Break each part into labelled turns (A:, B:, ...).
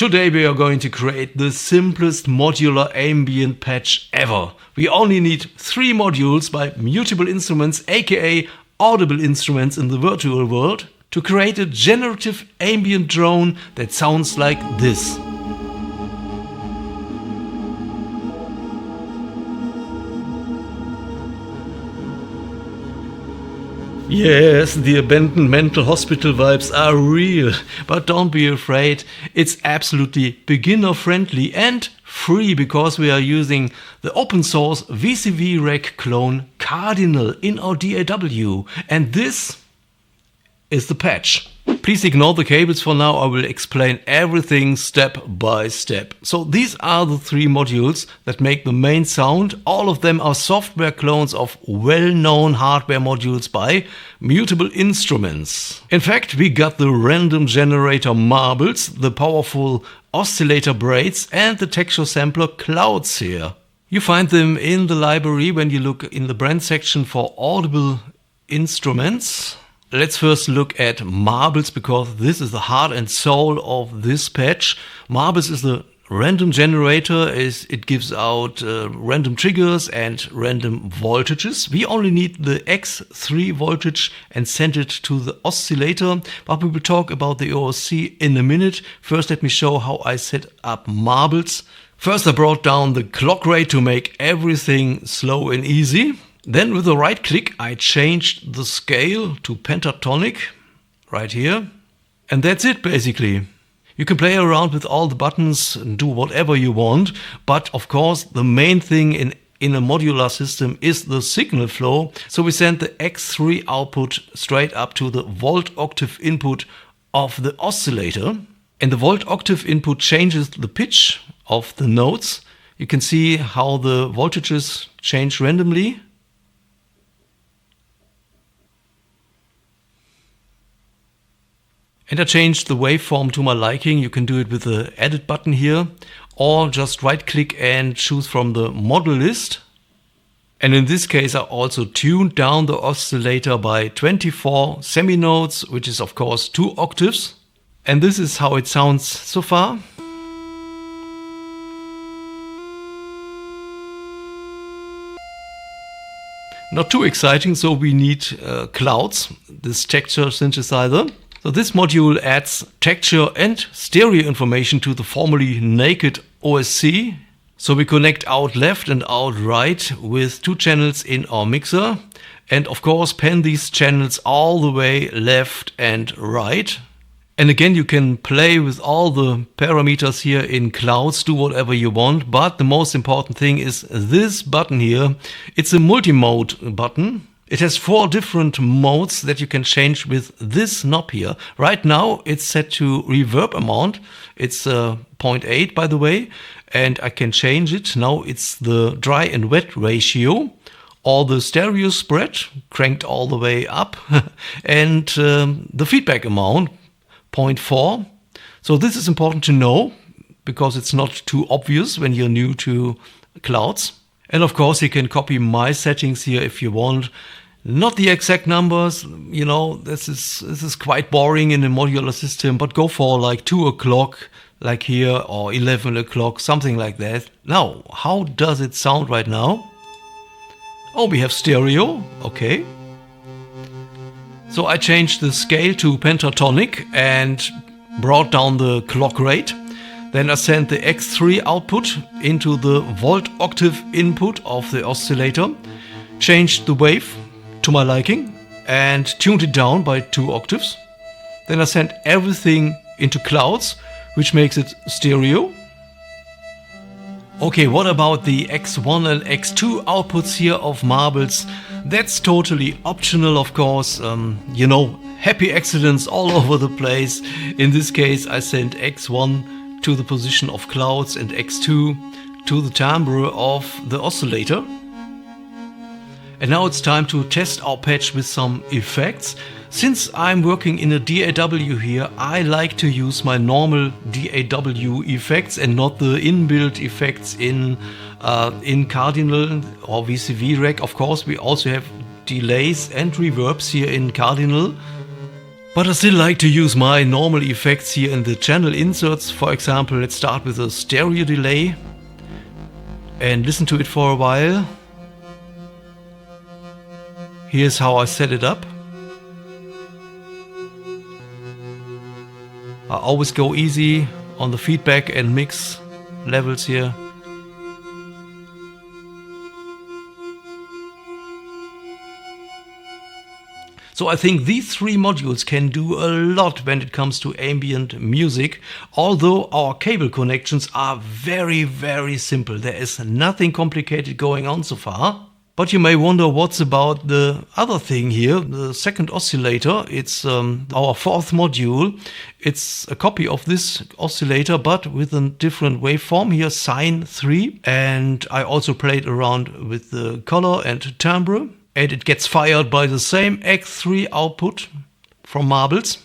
A: Today we are going to create the simplest modular ambient patch ever. We only need 3 modules by Mutable Instruments, aka Audible Instruments in the virtual world, to create a generative ambient drone that sounds like this. Yes, the abandoned mental hospital vibes are real, but don't be afraid, it's absolutely beginner friendly and free because we are using the open source VCV Rack clone Cardinal in our DAW, and this is the patch. Please ignore the cables for now, I will explain everything step by step. So these are the 3 modules that make the main sound. All of them are software clones of well-known hardware modules by Mutable Instruments. In fact, we got the random generator marbles, the powerful Oscillator Braids and the texture sampler Clouds here. You find them in the library when you look in the brand section for Audible Instruments. Let's first look at marbles because this is the heart and soul of this patch. Marbles is the random generator, it gives out random triggers and random voltages. We only need the X3 voltage and send it to the oscillator, but we will talk about the OSC in a minute. First let me show how I set up marbles. First I brought down the clock rate to make everything slow and easy. Then with the right click I changed the scale to pentatonic right here, and that's it basically. You can play around with all the buttons and do whatever you want, but of course the main thing in a modular system is the signal flow, so we send the X3 output straight up to the volt octave input of the oscillator, and the volt octave input changes the pitch of the notes. You can see how the voltages change randomly. And I changed the waveform to my liking. You can do it with the edit button here, or just right click and choose from the model list. And in this case I also tuned down the oscillator by 24 seminodes, which is of course 2 octaves. And this is how it sounds so far. Not too exciting, so we need Clouds, this texture synthesizer. So this module adds texture and stereo information to the formerly naked OSC. So we connect out left and out right with 2 channels in our mixer. And of course pan these channels all the way left and right. And again you can play with all the parameters here in Clouds, do whatever you want. But the most important thing is this button here. It's a multi-mode button. It has 4 different modes that you can change with this knob here. Right now it's set to reverb amount. It's 0.8 by the way, and I can change it. Now it's the dry and wet ratio, or the stereo spread cranked all the way up, and the feedback amount 0.4. So this is important to know because it's not too obvious when you're new to Clouds. And of course you can copy my settings here if you want. Not the exact numbers, you know, this is quite boring in a modular system, but go for like 2 o'clock like here, or 11 o'clock, something like that. Now, how does it sound right now? Oh, we have stereo, okay. So I changed the scale to pentatonic and brought down the clock rate. Then I sent the X3 output into the volt octave input of the oscillator, changed the wave to my liking and tuned it down by 2 octaves. Then I sent everything into Clouds, which makes it stereo. Okay, what about the X1 and X2 outputs here of marbles? That's totally optional, of course. You know, happy accidents all over the place. In this case I sent X1 to the position of Clouds and X2 to the timbre of the oscillator. And now it's time to test our patch with some effects. Since I'm working in a DAW here, I like to use my normal DAW effects and not the inbuilt effects in Cardinal or VCV Rack. Of course, we also have delays and reverbs here in Cardinal. But I still like to use my normal effects here in the channel inserts. For example, let's start with a stereo delay and listen to it for a while. Here's how I set it up. I always go easy on the feedback and mix levels here. So I think these three modules can do a lot when it comes to ambient music, although our cable connections are very, very simple. There is nothing complicated going on so far. But you may wonder what's about the other thing here, the second oscillator. It's our fourth module. It's a copy of this oscillator, but with a different waveform here, sine 3. And I also played around with the color and timbre. And it gets fired by the same X3 output from marbles.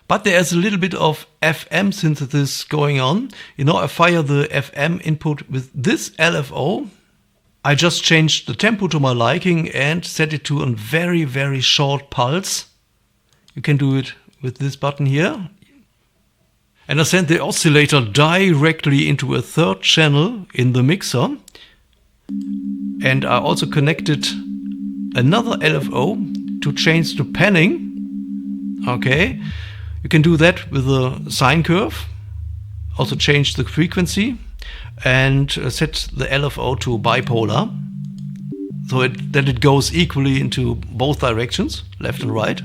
A: But there's a little bit of FM synthesis going on. You know, I fire the FM input with this LFO. I just changed the tempo to my liking and set it to a very, very short pulse. You can do it with this button here. And I sent the oscillator directly into a third channel in the mixer. And I also connected another LFO to change the panning. Okay, you can do that with a sine curve. Also change the frequency and set the LFO to bipolar, so that it goes equally into both directions, left and right.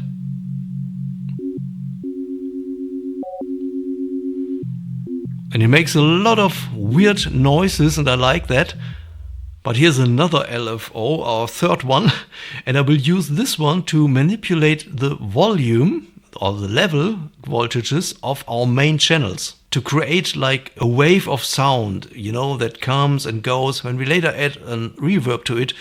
A: And it makes a lot of weird noises, and I like that. But here's another LFO, our third one, and I will use this one to manipulate the volume or the level voltages of our main channels to create like a wave of sound, you know, that comes and goes. When we later add a reverb to it,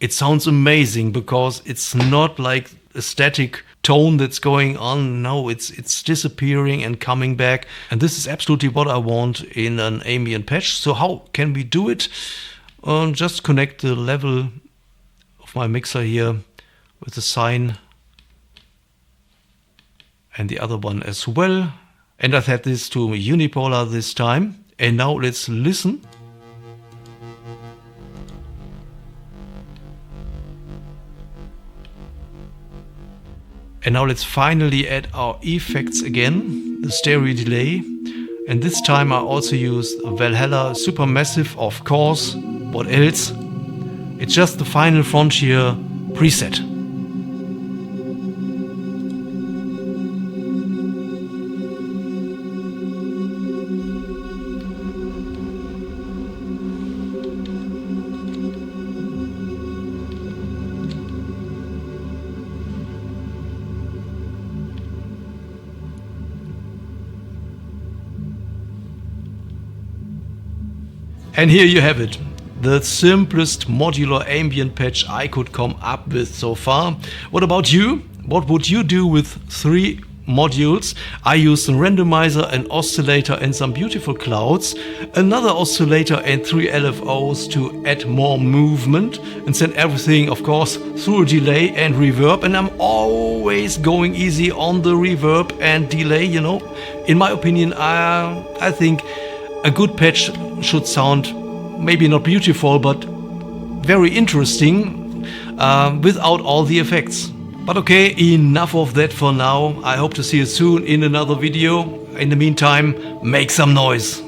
A: it sounds amazing because it's not like a static tone that's going on. No, it's disappearing and coming back. And this is absolutely what I want in an ambient patch. So how can we do it? Just connect the level of my mixer here with the sine and the other one as well. And I've had this to unipolar this time. And now let's listen. And now let's finally add our effects again, the stereo delay. And this time I also use Valhalla Supermassive, of course. What else? It's just the Final Frontier preset. And here you have it. The simplest modular ambient patch I could come up with so far. What about you? What would you do with 3 modules? I used a randomizer, an oscillator and some beautiful clouds, another oscillator and 3 LFOs to add more movement, and send everything, of course, through a delay and reverb. And I'm always going easy on the reverb and delay, you know. In my opinion, I think a good patch should sound maybe not beautiful, but very interesting without all the effects. But okay, enough of that for now. I hope to see you soon in another video. In the meantime, make some noise.